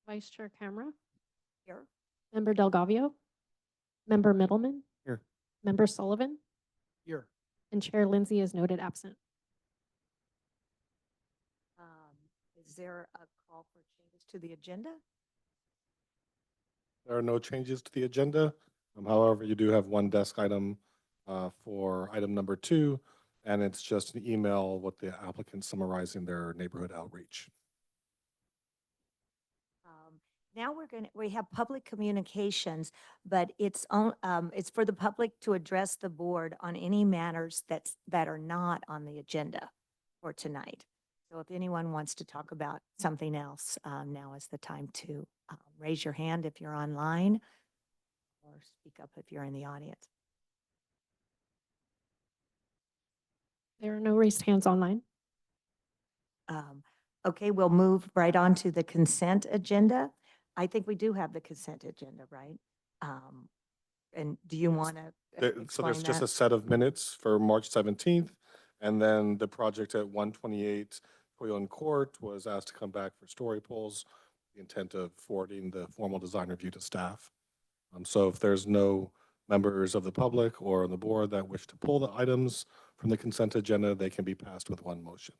Vice Chair Camera, Here. Member Delgavio, Member Middleman, Here. Member Sullivan, Here. and Chair Lindsay is noted absent. Is there a call for changes to the agenda? There are no changes to the agenda. However, you do have one desk item for item number 2, and it's just an email with the applicant summarizing their neighborhood outreach. Now we have public communications, but it's for the public to address the board on any matters that are not on the agenda for tonight. So if anyone wants to talk about something else, now is the time to raise your hand if you're online or speak up if you're in the audience. There are no raised hands online. Okay, we'll move right on to the consent agenda. I think we do have the consent agenda, right? And do you want to So explain there's just that? a set of minutes for March 17th, and then the project at 128 Toyon Court was asked to come back for story polls, the intent of forwarding the formal design review to staff. So if there's no members of the public or on the board that wish to pull the items from the consent agenda, they can be passed with one motion.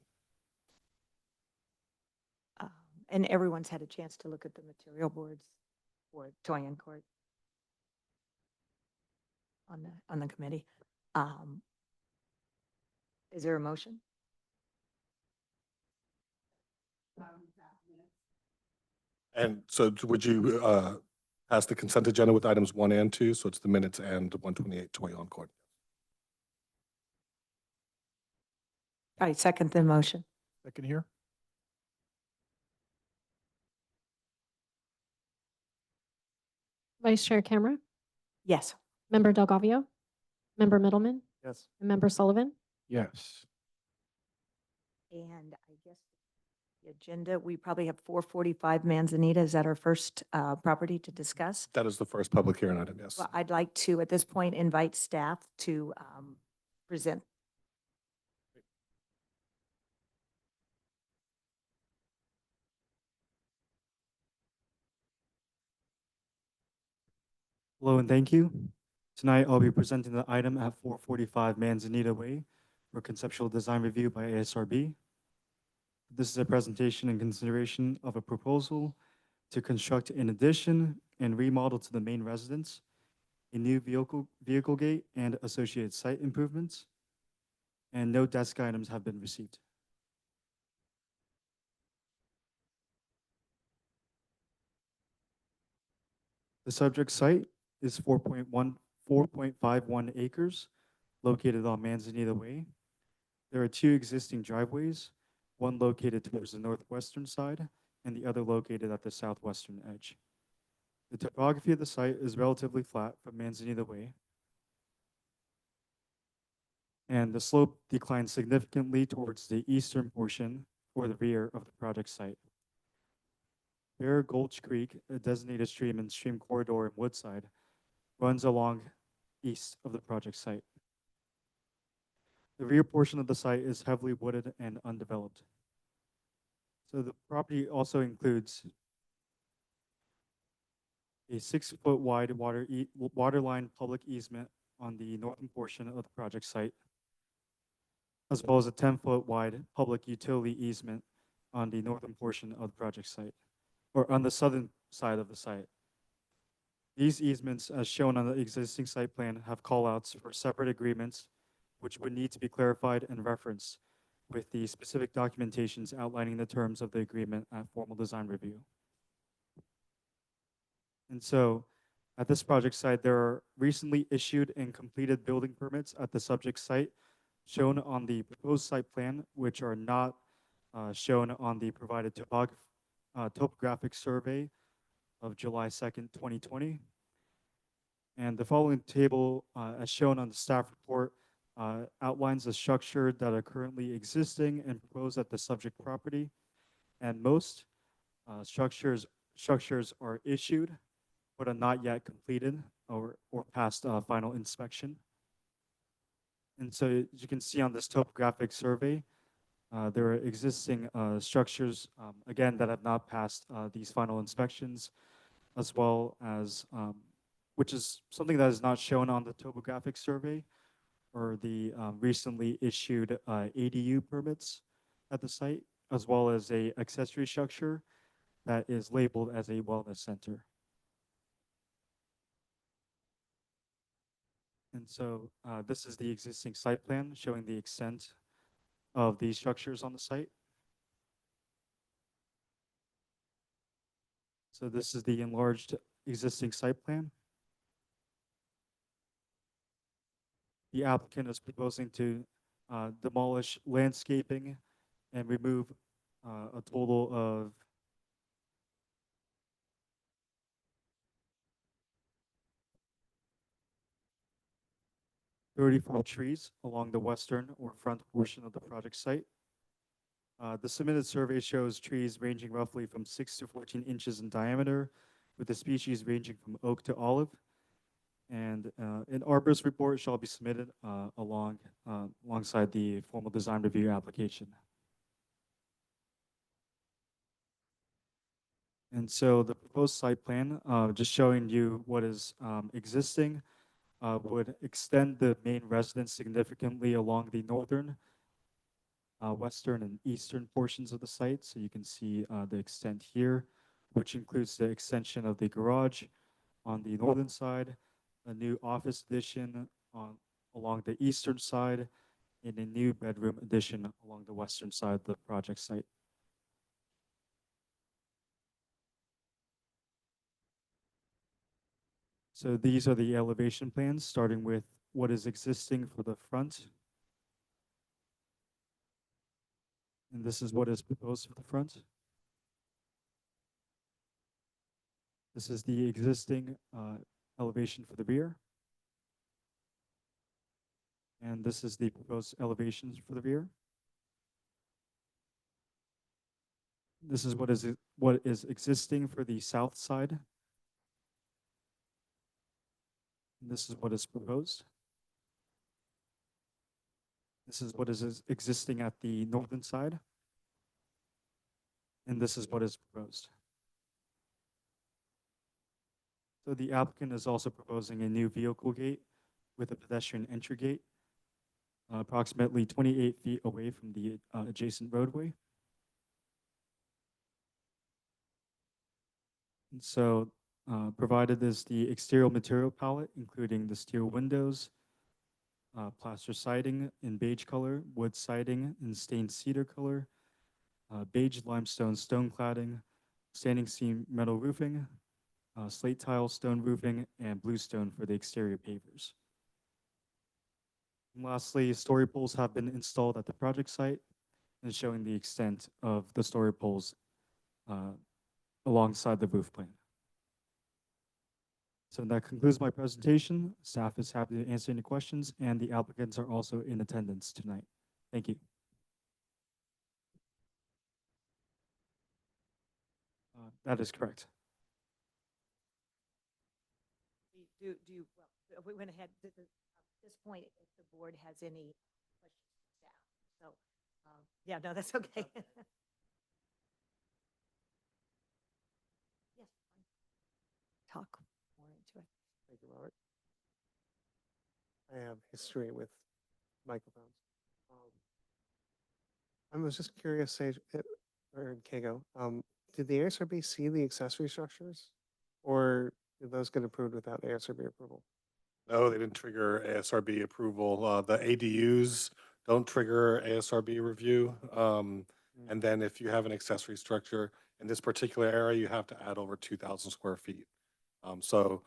And everyone's had a chance to look at the material boards for Toyon Court on the committee. Is there a motion? And so would you pass the consent agenda with items 1 and 2? So it's the minutes and 128 Toyon Court. I second the motion. Second here. Vice Chair Camera, Yes. Member Delgavio, Member Middleman, Yes. and Member Sullivan. Yes. And I guess the agenda, we probably have 445 Manzanita. Is that our first property to discuss? That is the first public hearing item, yes. Well, I'd like to, at this point, invite staff to present. Hello and thank you. Tonight I'll be presenting the item at 445 Manzanita Way for conceptual design review by ASRB. This is a presentation and consideration of a proposal to construct an addition and remodel to the main residence, a new vehicle gate and associated site improvements, and no desk items have been received. The subject site is 4.51 acres located on Manzanita Way. There are 2 existing driveways, one located towards the northwestern side and the other located at the southwestern edge. The topography of the site is relatively flat from Manzanita Way, and the slope declines significantly towards the eastern portion or the rear of the project site. Bear Gulch Creek, a designated stream and stream corridor in Woodside, runs along east of the project site. The rear portion of the site is heavily wooded and undeveloped. So the property also includes a 6-foot wide waterline public easement on the northern portion of the project site, as well as a 10-foot wide public utility easement on the northern portion of the project site, or on the southern side of the site. These easements, as shown on the existing site plan, have callouts for separate agreements, which would need to be clarified and referenced with the specific documentations outlining the terms of the agreement at formal design review. And so, at this project site, there are recently issued and completed building permits at the subject site shown on the proposed site plan, which are not shown on the provided topographic survey of July 2nd, 2020. And the following table, as shown on the staff report, outlines the structure that are currently existing and proposed at the subject property. And most structures are issued, but are not yet completed or past final inspection. And so as you can see on this topographic survey, there are existing structures again, that have not passed these final inspections, as well as, which is something that is not shown on the topographic survey or the recently issued ADU permits at the site, as well as a accessory structure that is labeled as a wellness center. And so this is the existing site plan showing the extent of these structures on the site. So this is the enlarged existing site plan. The applicant is proposing to demolish landscaping and remove a total of 34 trees along the western or front portion of the project site. The submitted survey shows trees ranging roughly from 6 to 14 inches in diameter, with the species ranging from oak to olive. And an arborist report shall be submitted alongside the formal design review application. And so the proposed site plan, just showing you what is existing, would extend the main residence significantly along the northern, western, and eastern portions of the site. So you can see the extent here, which includes the extension of the garage on the northern side, a new office addition along the eastern side, and a new bedroom addition along the western side of the project site. So these are the elevation plans, starting with what is existing for the front. And this is what is proposed for the front. This is the existing elevation for the rear. And this is the proposed elevations for the rear. This is what is existing for the south side. And this is what is proposed. This is what is existing at the northern side. And this is what is proposed. So the applicant is also proposing a new vehicle gate with a pedestrian entry gate, approximately 28 feet away from the adjacent roadway. And so provided is the exterior material palette, including the steel windows, plaster siding in beige color, wood siding in stained cedar color, beige limestone stone cladding, standing seam metal roofing, slate tile stone roofing, and bluestone for the exterior pavers. And lastly, story poles have been installed at the project site and showing the extent of the story poles alongside the roof plane. So that concludes my presentation. Staff is happy to answer any questions, and the applicants are also in attendance tonight. Thank you. That is correct. We went ahead, at this point, if the board has any questions for staff. So, yeah, no, that's okay. Yes. Talk more into it. Thank you, Robert. I have history with microphones. I was just curious, Sage, or Kago, did the ASRB see the accessory structures? Or did those get approved without ASRB approval? No, they didn't trigger ASRB approval. The ADUs don't trigger ASRB review. And then if you have an accessory structure in this particular area, you have to add over 2,000 square feet. So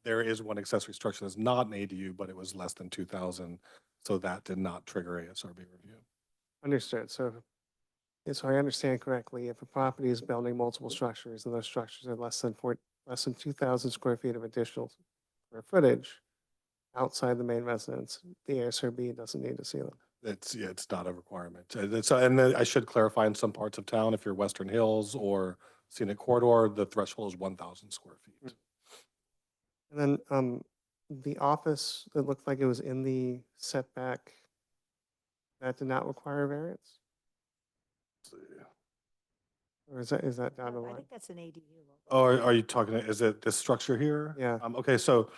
there is one accessory structure that's not an ADU, but it was less than 2,000. So that did not trigger ASRB review. Understood. So I understand correctly, if a property is building multiple structures and those structures are less than 2,000 square feet of additional square footage outside the main residence, the ASRB doesn't need to see them. It's not a requirement. And then I should clarify, in some parts of town, if you're Western Hills or Scenic Corridor, the threshold is 1,000 square feet. And then the office that looked like it was in the setback, that did not require variance? Or is that down the I line? think that's an ADU. Oh, are you talking, is it this structure here? Yeah. Okay, so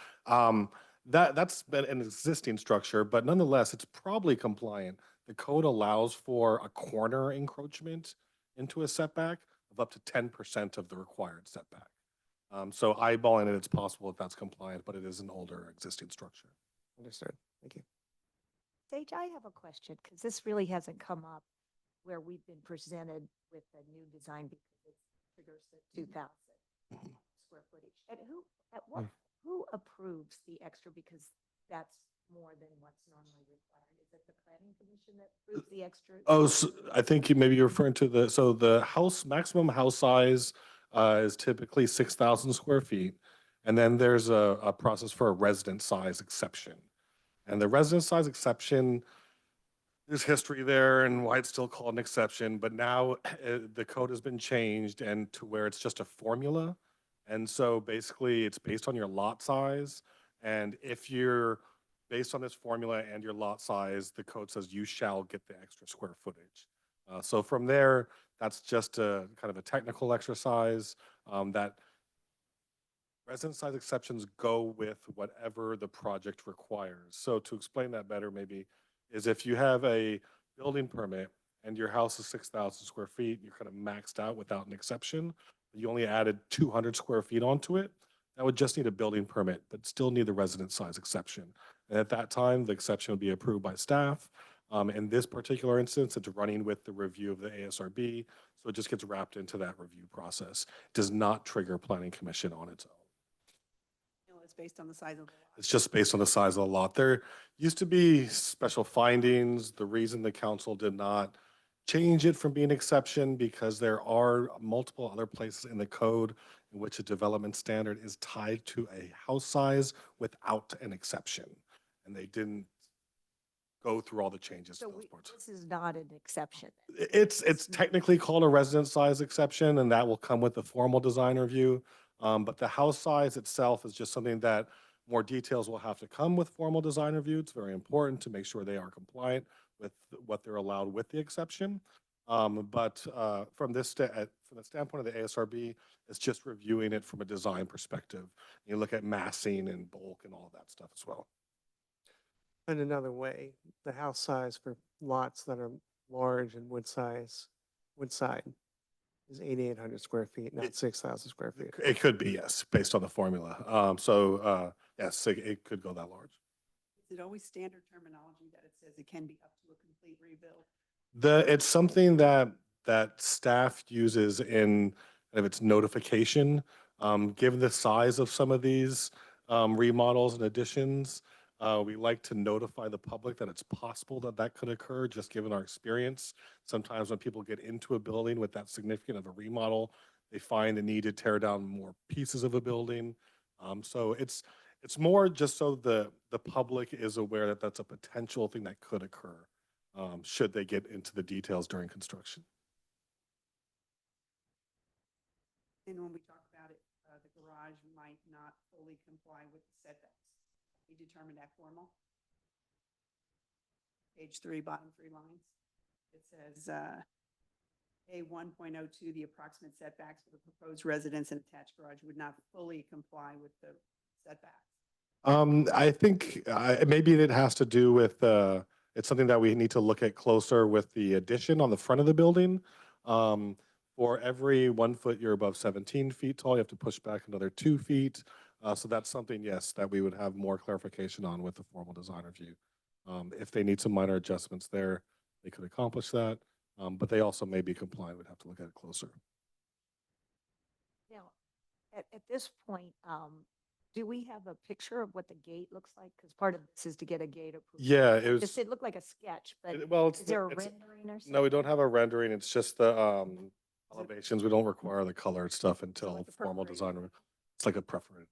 that's been an existing structure, but nonetheless, it's probably compliant. The code allows for a corner encroachment into a setback of up to 10% of the required setback. So eyeballing it, it's possible that that's compliant, but it is an older existing structure. Understood. Thank you. Sage, I have a question, because this really hasn't come up where we've been presented with a new design because it triggers the 2,000 square footage. And who approves the extra, because that's more than what's normally required? Is it the planning commission that approves the extra? Oh, so I think maybe you're referring to the maximum house size is typically 6,000 square feet. And then there's a process for a resident size exception. And the resident size exception, there's history there and why it's still called an exception, but now the code has been changed and to where it's just a formula. And so basically it's based on your lot size. And if you're based on this formula and your lot size, the code says you shall get the extra square footage. So from there, that's just a kind of a technical exercise that resident size exceptions go with whatever the project requires. So to explain that better, maybe, is if you have a building permit and your house is 6,000 square feet, you're kind of maxed out without an exception, you only added 200 square feet onto it, that would just need a building permit, but still need the resident size exception. And at that time, the exception would be approved by staff. In this particular instance, it's running with the review of the ASRB, so it just gets wrapped into that review process. It does not trigger planning commission on its own. No, it's based on the size of the lot. It's just based on the size of the lot. There used to be special findings. The reason the council did not change it from being an exception because there are multiple other places in the code in which a development standard is tied to a house size without an exception. And they didn't go through all the changes to So those parts. this is not an exception. It's technically called a residence size exception, and that will come with the formal design review. But the house size itself is just something that more details will have to come with formal design review. It's very important to make sure they are compliant with what they're allowed with the exception. But from the standpoint of the ASRB, it's just reviewing it from a design perspective. You look at massing and bulk and all of that stuff as well. And another way, the house size for lots that are large and Woodside is 8,800 square feet, not 6,000 square feet. It could be, yes, based on the formula. Yes, it could go that large. Is it always standard terminology that it says it can be up to a complete rebuild? It's something that staff uses in kind of its notification. Given the size of some of these remodels and additions, we like to notify the public that it's possible that that could occur, just given our experience. Sometimes when people get into a building with that significant of a remodel, they find the need to tear down more pieces of a building. So it's more just so the public is aware that that's a potential thing that could occur should they get into the details during construction. And when we talk about it, the garage might not fully comply with the setbacks. We determined that formal. Page 3, bottom 3 lines. It says, A 1.02, the approximate setbacks for the proposed residence and attached garage would not fully comply with the setbacks. I think maybe it has to do with, it's something that we need to look at closer with the addition on the front of the building. For every 1 foot you're above 17 feet tall, you have to push back another 2 feet. So that's something, yes, that we would have more clarification on with the formal design review. If they need some minor adjustments there, they could accomplish that. But they also may be compliant. We'd have to look at it closer. Now, at this point, do we have a picture of what the gate looks like? Because part of this is to get a gate approved. Yeah, it was. It looked like a sketch, but Well, it's is there a it's- rendering or something? No, we don't have a rendering. It's just the elevations. We don't require the colored stuff until like the formal perforated- design. It's like a perforated.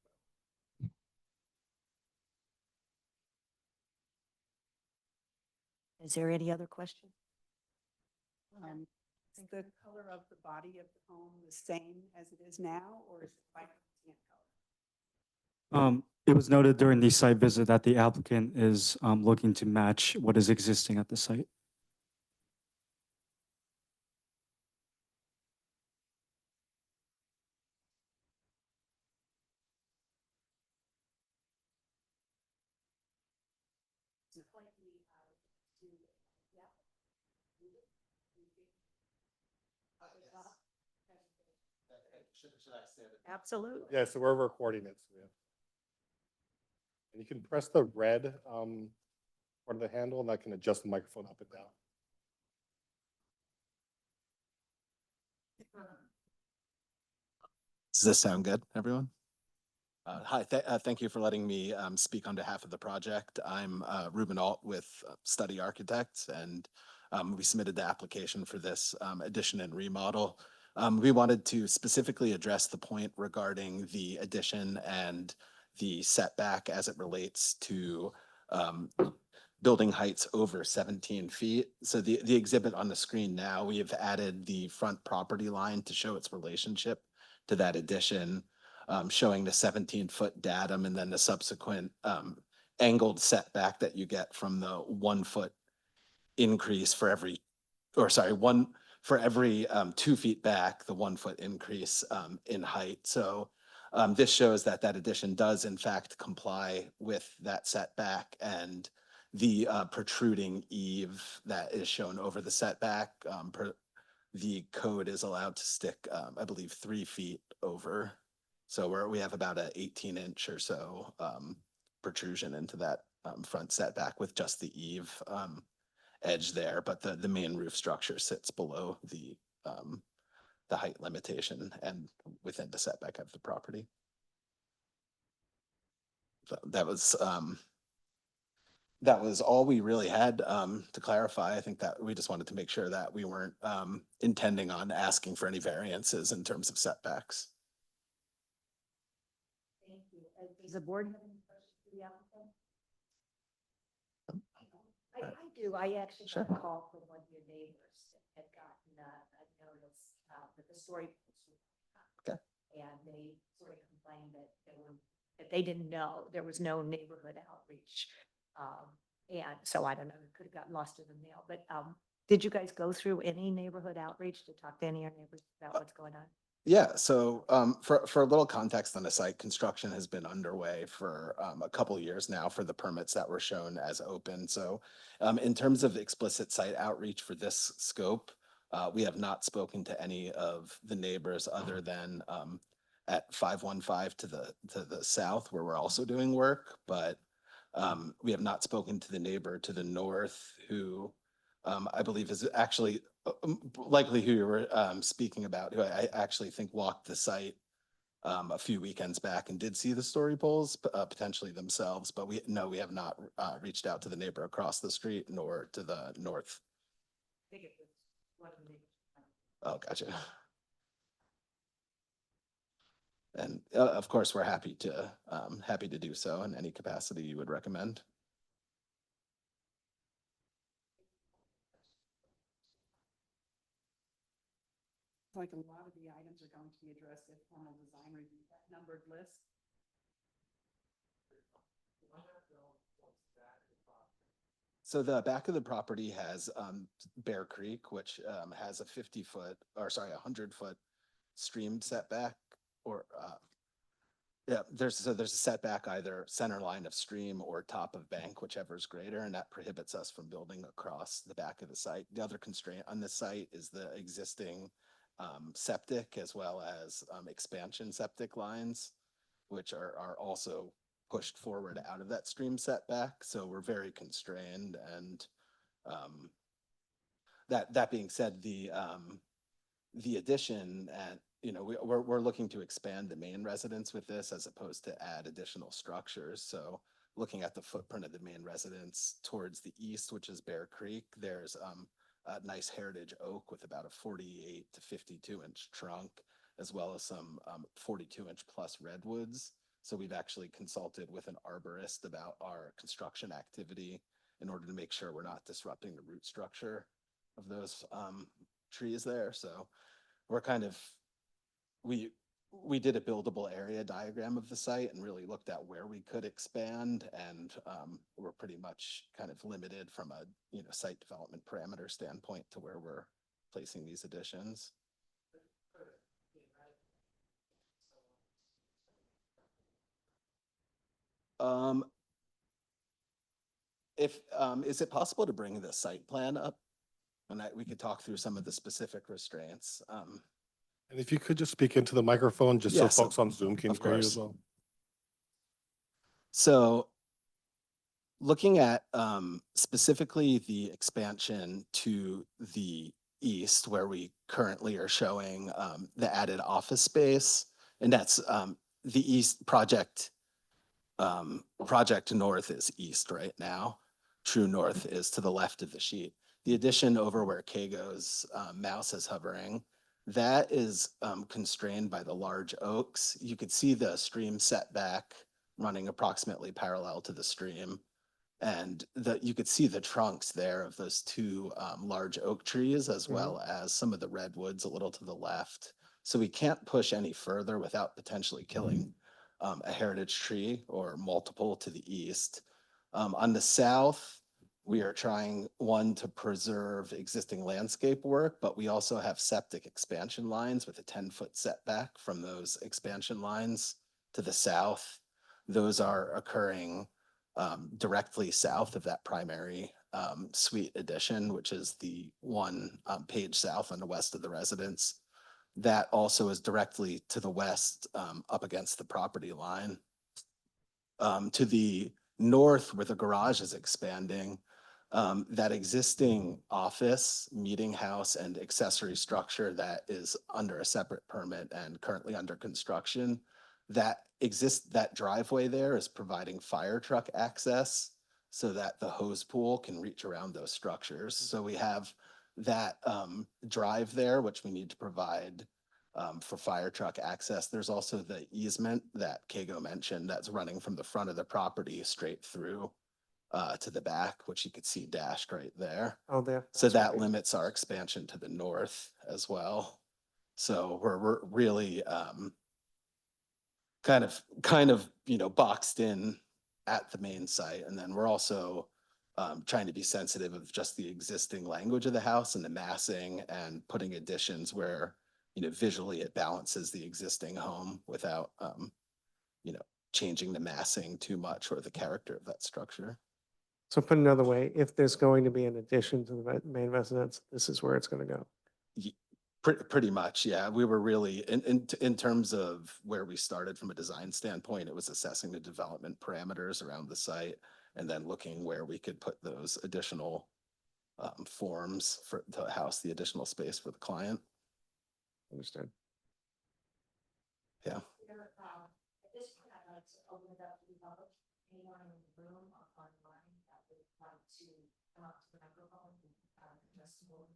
Is there any other question? Is the color of the body of the home the same as it is now, or is it light tan color? It was noted during the site visit that the applicant is looking to match what is existing at the site. Absolutely. Yeah, so we're recording it. So yeah. And you can press the red part of the handle and that can adjust the microphone up and down. Does this sound good, everyone? Hi, thank you for letting me speak on behalf of the project. I'm Ruben Alt with Study Architects, and we submitted the application for this addition and remodel. We wanted to specifically address the point regarding the addition and the setback as it relates to building heights over 17 feet. So the exhibit on the screen now, we have added the front property line to show its relationship to that addition, showing the 17-foot datum and then the subsequent angled setback that you get from the 1 foot increase for every, or sorry, for every 2 feet back, the 1 foot increase in height. So this shows that that addition does in fact comply with that setback, and the protruding eave that is shown over the setback, the code is allowed to stick, I believe, 3 feet over. So we have about a 18-inch or so protrusion into that front setback with just the eave edge there, but the main roof structure sits below the height limitation and within the setback of the property. So that was all we really had to clarify. I think that we just wanted to make sure that we weren't intending on asking for any variances in terms of setbacks. Thank you. Does the board have any questions for the applicant? I do. I actually got a call from one of your neighbors that had gotten a notice that the story points were Okay. and they sort of complained that they didn't know there was no neighborhood outreach. And so I don't know, it could have gotten lost in the mail, but did you guys go through any neighborhood outreach to talk to any of your neighbors about what's going on? Yeah, so for a little context on the site, construction has been underway for a couple of years now for the permits that were shown as open. So in terms of explicit site outreach for this scope, we have not spoken to any of the neighbors other than at 515 to the south, where we're also doing work, but we have not spoken to the neighbor to the north, who I believe is actually likely who you were speaking about, who I actually think walked the site a few weekends back and did see the story poles potentially themselves, but we have not reached out to the neighbor across the street nor to the north. I think it was one of the neighbors. Oh, gotcha. And of course, we're happy to do so in any capacity you would recommend. Like a lot of the items are going to be addressed at formal design review, that numbered list. So the back of the property has Bear Creek, which has a 50-foot, or sorry, 100-foot stream setback, or yeah, there's a setback either center line of stream or top of bank, whichever is greater, and that prohibits us from building across the back of the site. The other constraint on this site is the existing septic as well as expansion septic lines, which are also pushed forward out of that stream setback. So we're very constrained. And that being said, the addition at, we're looking to expand the main residence with this as opposed to add additional structures. So looking at the footprint of the main residence towards the east, which is Bear Creek, there's a nice heritage oak with about a 48 to 52-inch trunk, as well as some 42-inch plus redwoods. So we've actually consulted with an arborist about our construction activity in order to make sure we're not disrupting the root structure of those trees there. So we're we did a buildable area diagram of the site and really looked at where we could expand, and we're pretty much kind of limited from a site development parameter standpoint to where we're placing these additions. Is it possible to bring the site plan up? And we could talk through some of the specific restraints. And if you could just speak into the microphone, just so Yes, folks on Zoom can of hear you course. as well. So looking at specifically the expansion to the east, where we currently are showing the added office space, and that's the east project. Project north is east right now. True north is to the left of the sheet. The addition over where Kago's mouse is hovering, that is constrained by the large oaks. You could see the stream setback running approximately parallel to the stream. And you could see the trunks there of those two large oak trees, as well as some of the redwoods a little to the left. So we can't push any further without potentially killing a heritage tree or multiple to the east. On the south, we are trying, one, to preserve existing landscape work, but we also have septic expansion lines with a 10-foot setback from those expansion lines to the south. Those are occurring directly south of that primary suite addition, which is the one page south on the west of the residence. That also is directly to the west, up against the property line. To the north, where the garage is expanding, that existing office, meeting house, and accessory structure that is under a separate permit and currently under construction, that driveway there is providing fire truck access so that the hose pool can reach around those structures. So we have that drive there, which we need to provide for fire truck access. There's also the easement that Kago mentioned that's running from the front of the property straight through to the back, which you could see dashed right there. Oh, there. So that's that right. limits our expansion to the north as well. So we're really kind of, boxed in at the main site. And then we're also trying to be sensitive of just the existing language of the house and the massing and putting additions where, visually it balances the existing home without, changing the massing too much or the character of that structure. So put another way, if there's going to be an addition to the main residence, this is where it's going to go. Pretty much, yeah. We were really, in terms of where we started from a design standpoint, it was assessing the development parameters around the site and then looking where we could put those additional forms to house the additional space for the client. Understood. Yeah. At this point, I'd like to open it up to the public. Anyone in the room or online that would like to come up to the microphone and address the board.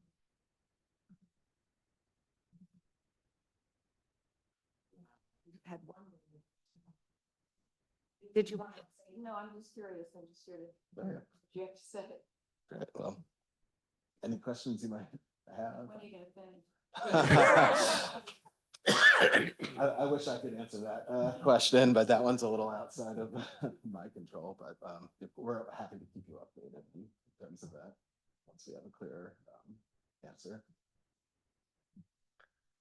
You've had one. Did you want to say? No, I'm just curious. I'm just curious. Yeah. You have to say it. Great. Well, any questions you might have? When are you gonna finish? I wish I could answer that question, but that one's a little outside of my control, but we're happy to keep you updated in terms of that, once we have a clearer answer.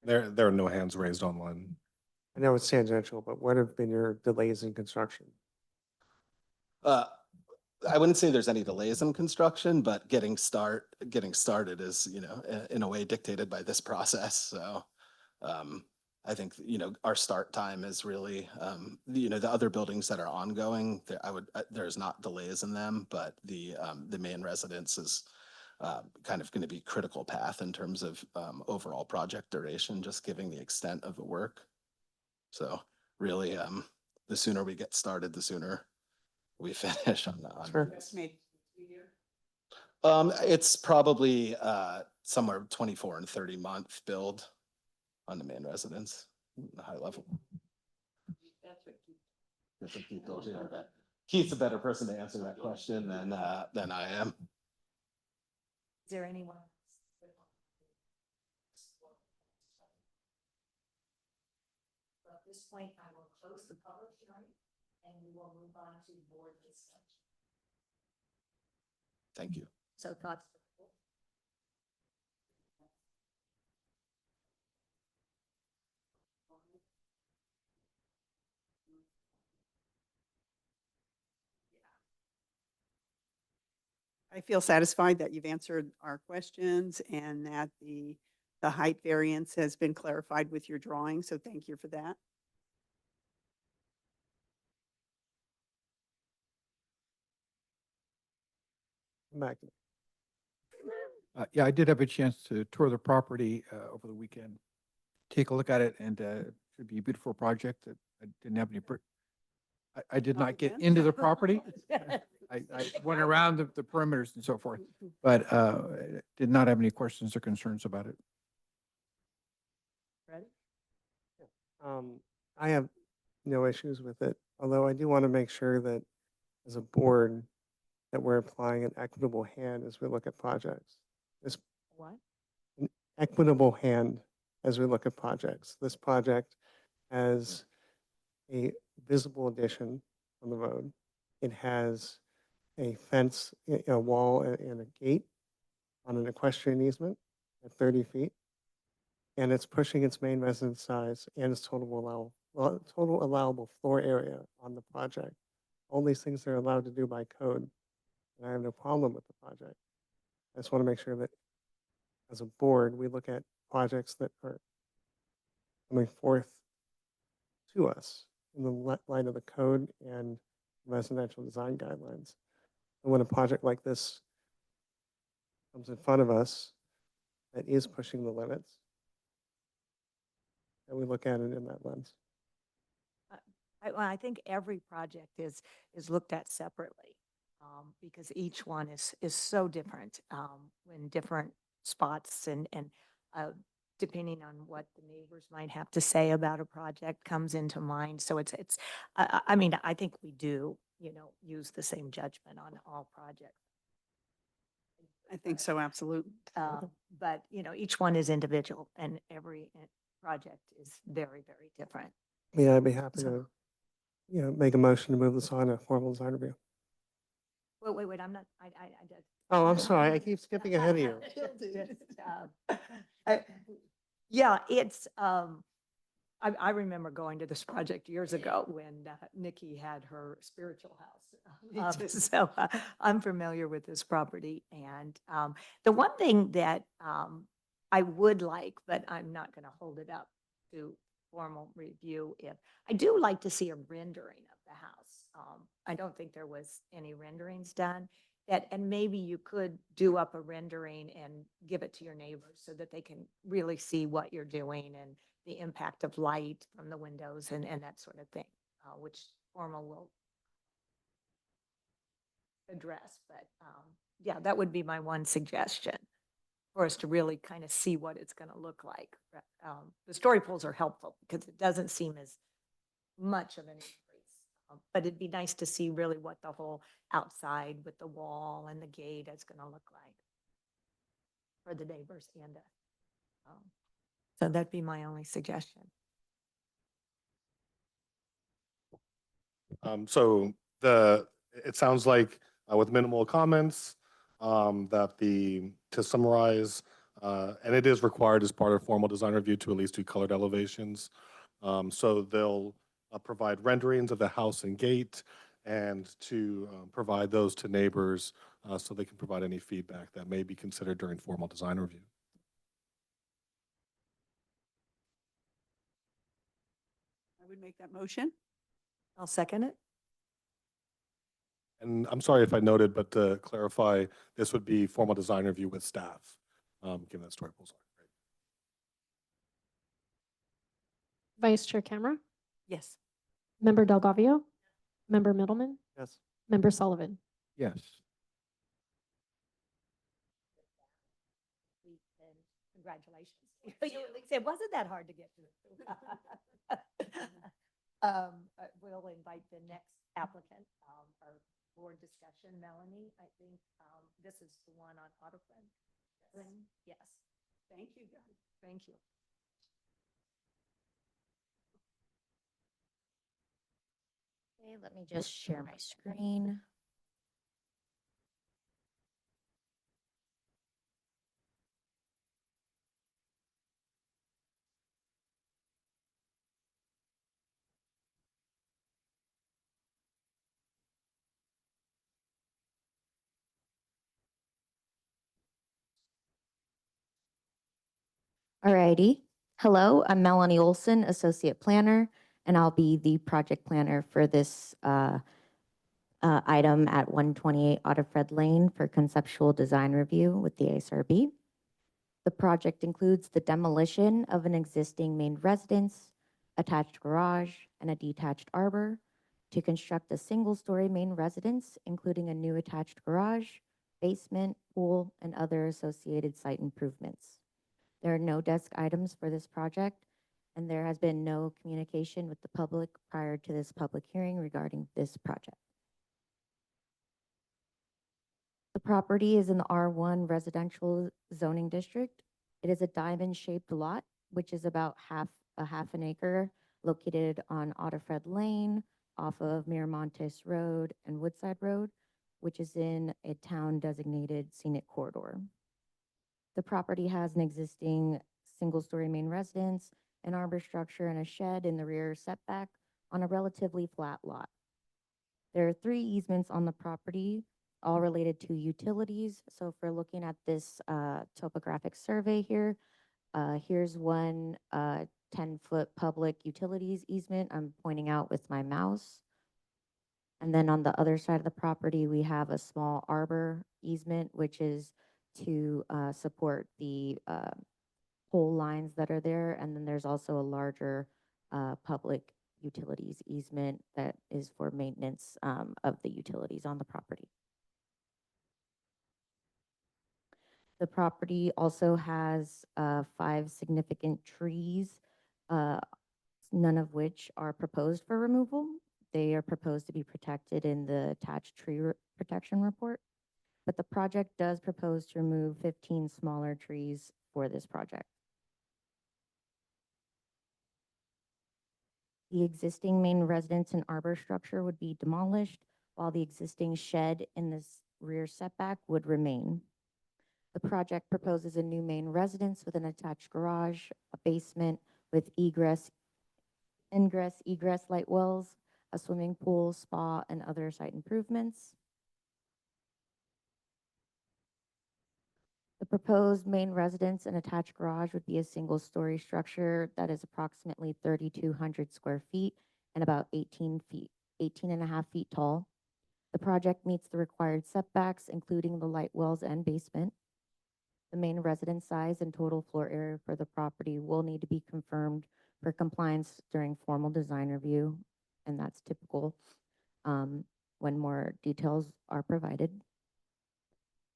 There are no hands raised online. I know it's tangential, but what have been your delays in construction? I wouldn't say there's any delays in construction, but getting started is, in a way dictated by this process. So I think, our start time is really, the other buildings that are ongoing, there's not delays in them, but the main residence is kind of going to be critical path in terms of overall project duration, just giving the extent of the work. So really, the sooner we get started, the sooner we finish on that. Sure. Estimate 2 years. It's probably somewhere 24 and 30-month build on the main residence, the high level. That's what keeps. That's what Keith told you. Keith's a better person to answer that question than I am. Is there anyone? At this point, I will close the public hearing and we will move on to board discussion. Thank you. So thoughts? I feel satisfied that you've answered our questions and that the The height variance has been clarified with your drawing, so thank you for that. Come back. Yeah, I did have a chance to tour the property over the weekend. Take a look at it, and it should be a beautiful project. I didn't have any, I did Not not get again? into the property. I went around the perimeters and so forth, but did not have any questions or concerns about it. Ready? I have no issues with it, although I do want to make sure that as a board, that we're applying an equitable hand as we look at projects. This What? equitable hand as we look at projects. This project has a visible addition on the road. It has a fence, a wall and a gate on an equestrian easement at 30 feet. And it's pushing its main residence size and its total allowable floor area on the project. All these things are allowed to do by code. And I have no problem with the project. I just want to make sure that as a board, we look at projects that are coming forth to us in the light of the code and residential design guidelines. And when a project like this comes in front of us that is pushing the limits, that we look at it in that lens. Well, I think every project is looked at separately, because each one is so different, in different spots and, depending on what the neighbors might have to say about a project comes into mind. So I mean, I think we do, use the same judgment on all projects. I think so, absolutely. But, each one is individual and every project is very, very different. Yeah, I'd be happy So- to, make a motion to move this on a formal design review. Wait, I'm not, I did. Oh, I'm sorry. I keep skipping ahead of you. Yeah, it's, I remember going to this project years ago when Nikki had her spiritual house. Me too. So I'm familiar with this property. And the one thing that I would like, but I'm not going to hold it up to formal review, if I do like to see a rendering of the house. I don't think there was any renderings done. And maybe you could do up a rendering and give it to your neighbors so that they can really see what you're doing and the impact of light from the windows and that sort of thing, which formal will address. But yeah, that would be my one suggestion for us to really kind of see what it's going to look like. The story poles are helpful because it doesn't seem as much of an increase. But it'd be nice to see really what the whole outside with the wall and the gate is going to look like for the neighbors and us. So that'd be my only suggestion. So it sounds like with minimal comments, to summarize, and it is required as part of formal design review to at least do colored elevations. So they'll provide renderings of the house and gate and to provide those to neighbors so they can provide any feedback that may be considered during formal design review. I would make that motion. I'll second it. And I'm sorry if I noted, but to clarify, this would be formal design review with staff, given that story pulls are. Vice Chair Camera, Yes. Member Delgavio, Member Middleman, Yes. Member Sullivan. Yes. Congratulations. It wasn't that hard to get through. We'll invite the next applicant, our board discussion, Melanie. I think this is the one on AutoFriend. Yes. Thank you, guys. Thank you. Okay, let me just share my screen. Alrighty. Hello, I'm Melanie Olson, Associate Planner, and I'll be the project planner for this item at 128 Otterfred Lane for conceptual design review with the ASRB. The project includes the demolition of an existing main residence, attached garage, and a detached arbor to construct a single-story main residence, including a new attached garage, basement, pool, and other associated site improvements. There are no desk items for this project, and there has been no communication with the public prior to this public hearing regarding this project. The property is in the R1 residential zoning district. It is a diamond-shaped lot, which is about half an acre, located on Otterfred Lane, off of Miramontes Road and Woodside Road, which is in a town-designated scenic corridor. The property has an existing single-story main residence, an arbor structure, and a shed in the rear setback on a relatively flat lot. There are 3 easements on the property, all related to utilities. So if we're looking at this topographic survey here, here's one 10-foot public utilities easement I'm pointing out with my mouse. And then on the other side of the property, we have a small arbor easement, which is to support the pole lines that are there. And then there's also a larger public utilities easement that is for maintenance of the utilities on the property. The property also has 5 significant trees, none of which are proposed for removal. They are proposed to be protected in the attached tree protection report. But the project does propose to remove 15 smaller trees for this project. The existing main residence and arbor structure would be demolished, while the existing shed in this rear setback would remain. The project proposes a new main residence with an attached garage, a basement with ingress, egress light wells, a swimming pool, spa, and other site improvements. The proposed main residence and attached garage would be a single-story structure that is approximately 3,200 square feet and about 18 and a half feet tall. The project meets the required setbacks, including the light wells and basement. The main residence size and total floor area for the property will need to be confirmed for compliance during formal design review, and that's typical when more details are provided.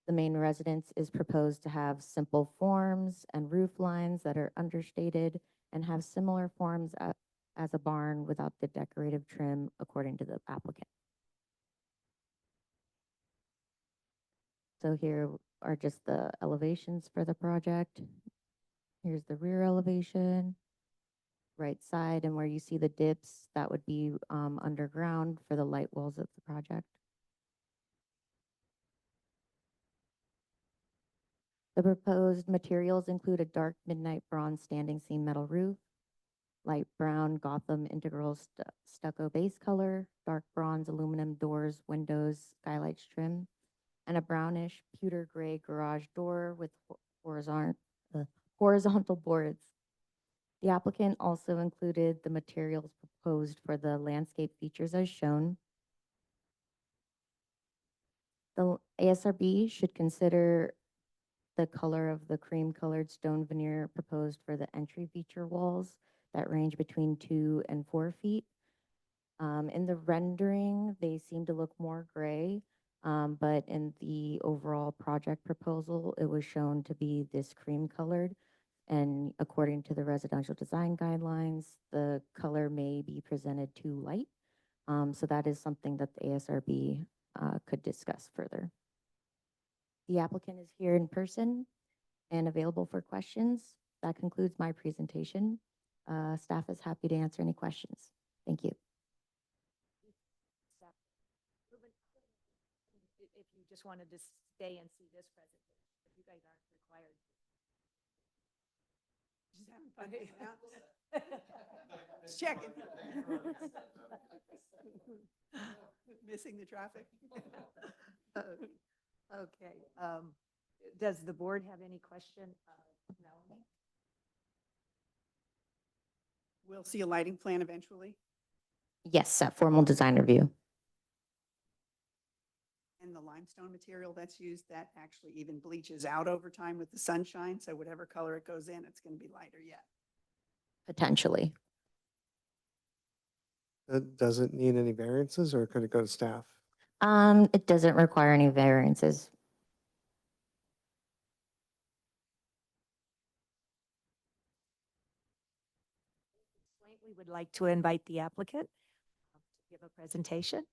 The main residence is proposed to have simple forms and roof lines that are understated and have similar forms as a barn without the decorative trim according to the applicant. So here are just the elevations for the project. Here's the rear elevation, right side, and where you see the dips, that would be underground for the light wells of the project. The proposed materials include a dark midnight bronze standing seam metal roof, light brown Gotham integral stucco base color, dark bronze aluminum doors, windows, skylights trim, and a brownish pewter gray garage door with horizontal boards. The applicant also included the materials proposed for the landscape features as shown. The ASRB should consider the color of the cream colored stone veneer proposed for the entry feature walls that range between 2 and 4 feet. In the rendering, they seem to look more gray, but in the overall project proposal, it was shown to be this cream colored. And according to the residential design guidelines, the color may be presented too light. So that is something that the ASRB could discuss further. The applicant is here in person and available for questions. That concludes my presentation. Staff is happy to answer any questions. Thank you. If you just wanted to stay and see this presentation, if you guys aren't required. Just having fun hanging out. Just checking. Missing the traffic. Okay. Does the board have any question? Melanie? We'll see a lighting plan eventually, Yes, at formal design review. and the limestone material that's used, that actually even bleaches out over time with the sunshine, so whatever color it goes in, it's going to be lighter yet. Potentially. Does it need any variances or could it go to staff? It doesn't require any variances. Point, we would like to invite the applicant to give a presentation.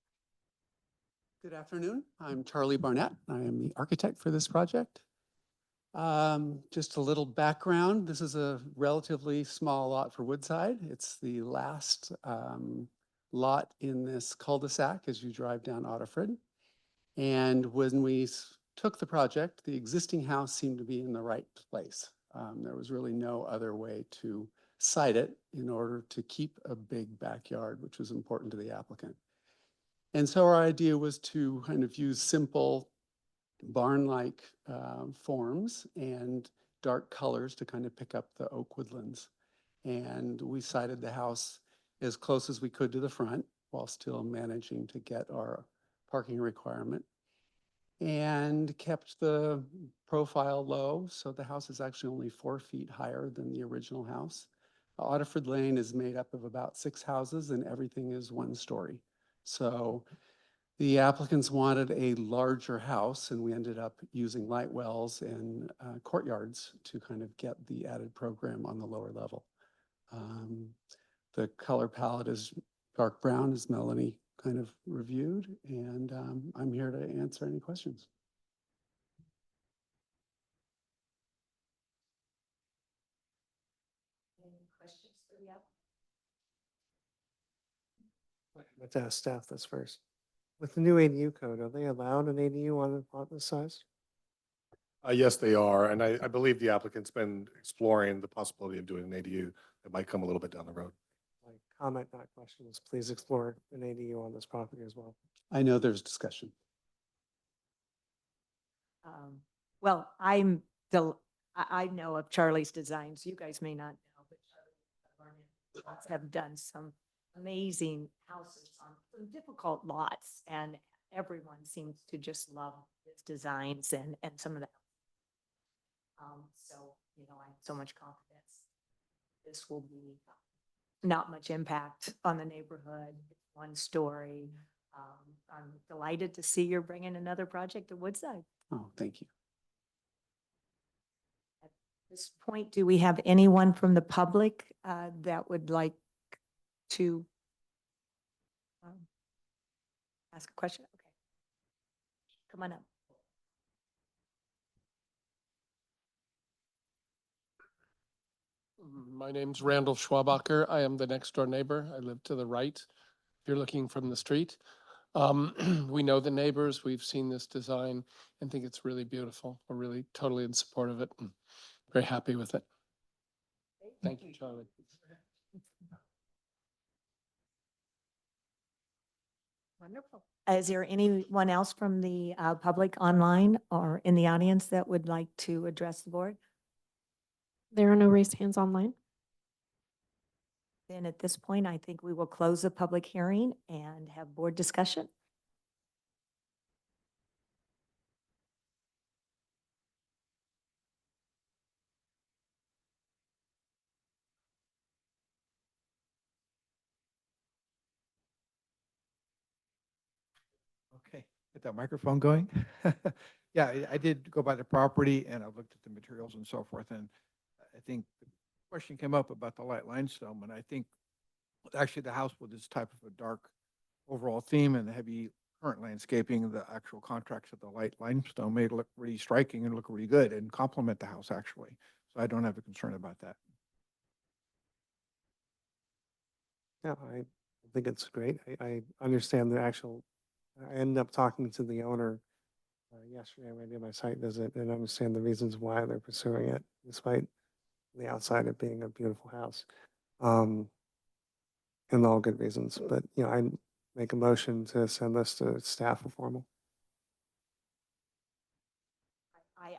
Good afternoon. I'm Charlie Barnett. I am the architect for this project. Just a little background. This is a relatively small lot for Woodside. It's the last lot in this cul-de-sac as you drive down Otterford. And when we took the project, the existing house seemed to be in the right place. There was really no other way to site it in order to keep a big backyard, which was important to the applicant. And so our idea was to kind of use simple barn-like forms and dark colors to kind of pick up the oak woodlands. And we sited the house as close as we could to the front while still managing to get our parking requirement, and kept the profile low. So the house is actually only 4 feet higher than the original house. Otterford Lane is made up of about 6 houses and everything is 1 story. So the applicants wanted a larger house, and we ended up using light wells and courtyards to kind of get the added program on the lower level. The color palette is dark brown, as Melanie kind of reviewed, and I'm here to answer any questions. Any questions for the applicant? Let's ask staff this first. With the new ADU code, are they allowed an ADU on a lot this size? Yes, they are. And I believe the applicant's been exploring the possibility of doing an ADU that might come a little bit down the road. Like comment, not questions. Please explore an ADU on this property as well. I know there's discussion. Well, I know of Charlie's designs. You guys may not know, but Charlie have done some amazing houses on some difficult lots, and everyone seems to just love his designs and some of the. So, you know, I have so much confidence this will be not much impact on the neighborhood. It's 1 story. I'm delighted to see you're bringing another project to Woodside. Oh, thank you. At this point, do we have anyone from the public that would like to ask a question? Okay. Come on up. My name's Randall Schwabacher. I am the next door neighbor. I live to the right. If you're looking from the street. We know the neighbors. We've seen this design and think it's really beautiful. We're really totally in support of it and very happy with it. Thank you, Charlie. Wonderful. Is there anyone else from the public online or in the audience that would like to address the board? There are no raised hands online. Then at this point, I think we will close the public hearing and have board discussion. Okay, get that microphone going. Yeah, I did go by the property and I looked at the materials and so forth. And I think the question came up about the light limestone. And I think actually the house with this type of a dark overall theme and the heavy current landscaping, the actual contracts of the light limestone made it look really striking and look really good and complement the house actually. So I don't have a concern about that. Yeah, I think it's great. I understand the actual, I ended up talking to the owner yesterday when I did my site visit and understand the reasons why they're pursuing it, despite the outside it being a beautiful house. And all good reasons, but you know, I make a motion to send this to staff for formal.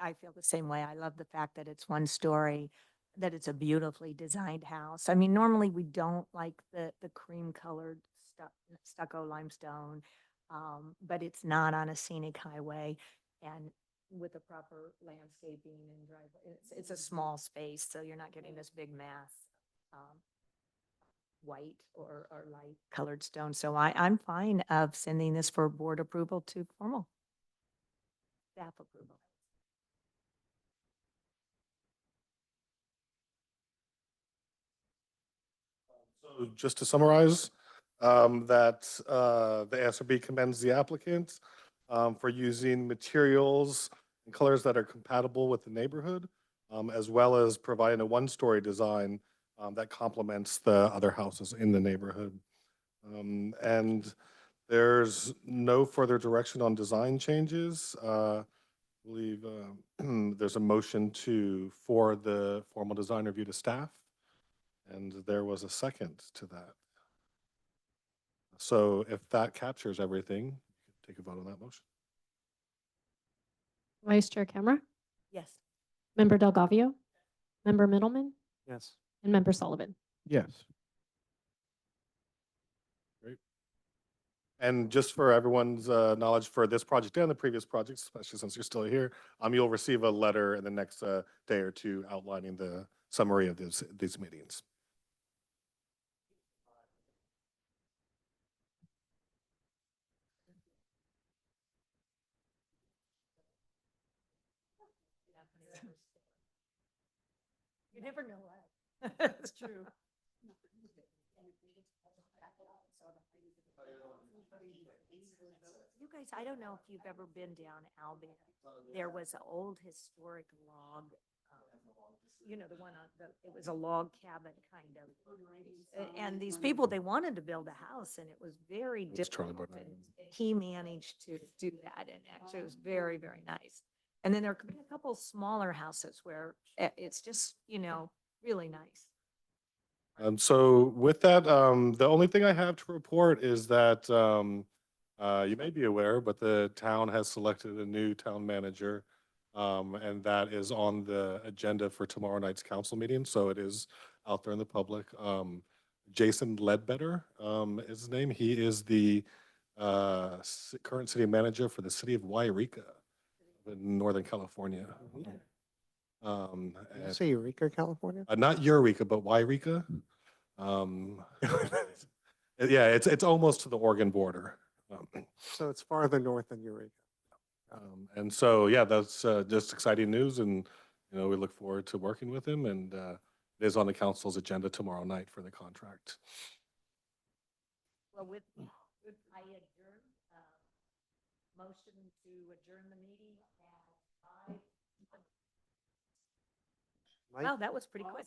I feel the same way. I love the fact that it's 1 story. that it's a beautifully designed house. I mean, normally we don't like the cream colored stucco limestone, but it's not on a scenic highway and with the proper landscaping and driveway. It's a small space, so you're not getting this big mass, white or light colored stone. So I'm fine of sending this for board approval to formal staff approval. So just to summarize, that the ASRB commends the applicant for using materials and colors that are compatible with the neighborhood, as well as providing a one-story design that complements the other houses in the neighborhood. And there's no further direction on design changes. I believe there's a motion for the formal design review to staff. And there was a second to that. So if that captures everything, you can take a vote on that motion. Vice Chair Camera, Yes. Member Delgavio, Member Middleman, Yes. and Member Sullivan. Yes. Great. And just for everyone's knowledge, for this project and the previous projects, especially since you're still here, you'll receive a letter in the next day or two outlining the summary of these meetings. You never know what. That's true. You guys, I don't know if you've ever been down Albion. There was an old historic log, the one it was a log cabin kind of. And these people, they wanted to build a house and it was very It's Charlie difficult. Barnett. And he managed to do that and actually it was very, very nice. And then there could be a couple smaller houses where it's just, really nice. So with that, the only thing I have to report is that you may be aware, but the town has selected a new town manager. And that is on the agenda for tomorrow night's council meeting. So it is out there in the public. Jason Ledbetter is his name. He is the current city manager for the city of Wairika in Northern California. Did you say Eureka, California? Not Eureka, but Wairika. Yeah, it's almost to the Oregon border. So it's farther north than Eureka. And so, yeah, that's just exciting news, and we look forward to working with him. And it is on the council's agenda tomorrow night for the contract. Well, I adjourn, motion to adjourn the meeting at 5. Mike? Wow, that was pretty quick.